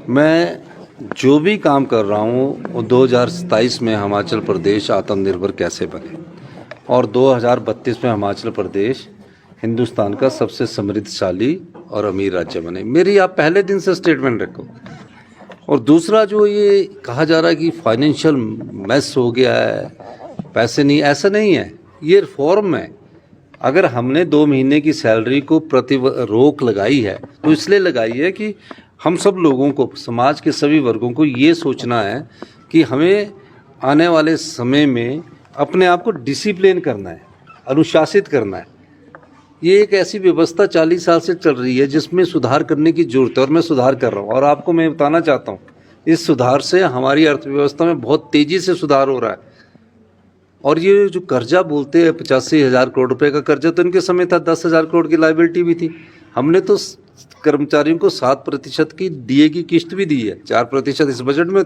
मैं जो भी काम कर रहा हूँ वो 2027 में हिमाचल प्रदेश आत्मनिर्भर कैसे बने और 2032 में हिमाचल प्रदेश हिंदुस्तान का सबसे समृद्धशाली और अमीर राज्य बने। मेरी आप पहले दिन से स्टेटमेंट रखो। और दूसरा जो ये कहा जा रहा है कि फाइनेंशियल मैस हो गया है, पैसे नहीं, ऐसा नहीं है। ये रिफॉर्म है। अगर हमने 2 महीने की सैलरी को रोक लगाई है तो इसलिए लगाई है कि हम सब लोगों को, समाज के सभी वर्गों को ये सोचना है कि हमें आने वाले समय में अपने आप को डिसिप्लिन करना है, अनुशासित करना है। ये एक ऐसी व्यवस्था 40 साल से चल रही है जिसमें सुधार करने की जरूरत है और मैं सुधार कर रहा हूँ। और आपको मैं बताना चाहता हूँ, इस सुधार से हमारी अर्थव्यवस्था में बहुत तेज़ी से सुधार हो रहा है। और ये जो कर्जा बोलते हैं 85,000 करोड़ रुपए का कर्जा, तो इनके समय था 10,000 करोड़ की लायबिलिटी भी थी। हमने तो कर्मचारियों को 7% की डीए की किस्त भी दी है, 4% इस बजट में,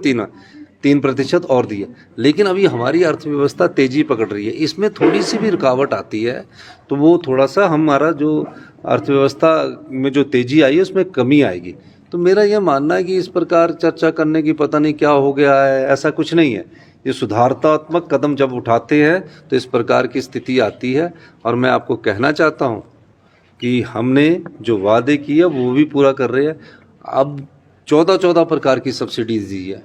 3% और दी है। लेकिन अभी हमारी अर्थव्यवस्था तेजी पकड़ रही है, इसमें थोड़ी सी भी रुकावट आती है तो वो थोड़ा सा हमारा जो अर्थव्यवस्था में जो तेजी आई है उसमें कमी आएगी। तो मेरा यह मानना है कि इस प्रकार चर्चा करने की पता नहीं क्या हो गया है, ऐसा कुछ नहीं है। ये सुधारात्मक कदम जब उठाते हैं तो इस प्रकार की स्थिति आती है। और मैं आपको कहना चाहता हूँ कि हमने जो वादे किए वो भी पूरा कर रहे हैं। अब 14 प्रकार की सब्सिडी दी है।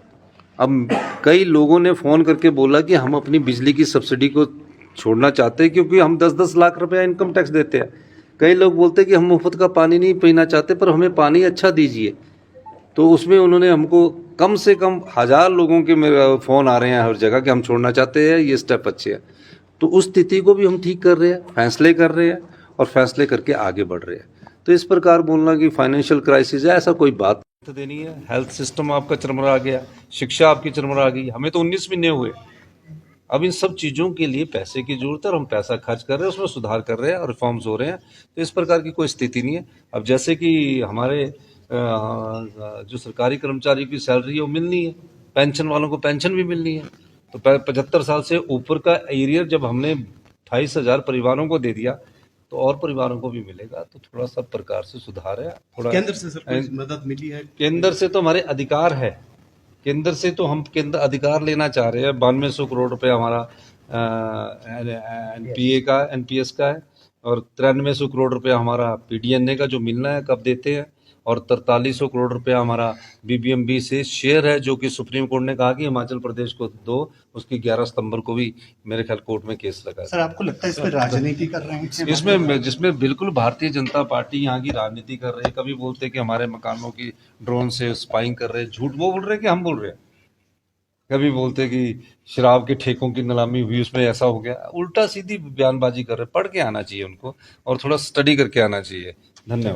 अब कई लोगों ने फ़ोन करके बोला कि हम अपनी बिजली की सब्सिडी को छोड़ना चाहते हैं क्योंकि हम 10-10 लाख रुपया इनकम टैक्स देते हैं। कई लोग बोलते हैं कि हम मुफ्त का पानी नहीं पीना चाहते, पर हमें पानी अच्छा दीजिए। तो उसमें उन्होंने हमको कम से कम 1000 लोगों के मेरे फ़ोन आ रहे हैं हर जगह कि हम छोड़ना चाहते हैं, ये स्टेप अच्छे हैं। तो उस स्थिति को भी हम ठीक कर रहे हैं, फैसले कर रहे हैं और फैसले करके आगे बढ़ रहे हैं। तो इस प्रकार बोलना कि फाइनेंशियल क्राइसिस है, ऐसा कोई बात देनी है। हेल्थ सिस्टम आपका चरमरा गया, शिक्षा आपकी चरमरा गई। हमें तो 19 महीने हुए। अब इन सब चीज़ों के लिए पैसे की जरूरत है और हम पैसा खर्च कर रहे हैं, उसमें सुधार कर रहे हैं और रिफॉर्म्स हो रहे हैं। तो इस प्रकार की कोई स्थिति नहीं है। अब जैसे कि हमारे जो सरकारी कर्मचारी की सैलरी है वो मिलनी है, पेंशन वालों को पेंशन भी मिलनी है। तो 75 साल से ऊपर का एरियर जब हमने 28,000 परिवारों को दे दिया तो और परिवारों को भी मिलेगा। तो थोड़ा सा प्रकार से सुधार है। थोड़ा केंद्र से सर कोई मदद मिली है? केंद्र से तो हमारे अधिकार है। केंद्र से तो हम केंद्र अधिकार लेना चाह रहे हैं। 9200 करोड़ रुपए हमारा एनपीएस का है और 9300 करोड़ रुपया हमारा पीडीएनए का जो मिलना है, कब देते हैं। और 4300 करोड़ रुपया हमारा बीबीएमबी से शेयर है, जो कि सुप्रीम कोर्ट ने कहा कि हिमाचल प्रदेश को दो। उसकी 11 सितंबर को भी मेरे ख्याल कोर्ट में केस लगा है। सर, आपको लगता है इसमें राजनीति कर रहे हैं? इसमें जिसमें बिल्कुल भारतीय जनता पार्टी यहाँ की राजनीति कर रही है। कभी बोलते कि हमारे मकानों की ड्रोन से स्पाइंग कर रहे हैं, झूठ वो बोल रहे हैं कि हम बोल रहे हैं। कभी बोलते कि शराब के ठेकों की नीलामी हुई, उसमें ऐसा हो गया। उल्टा सीधी बयानबाजी कर रहे हैं। पढ़ के आना चाहिए उनको और थोड़ा स्टडी करके आना चाहिए। धन्यवाद।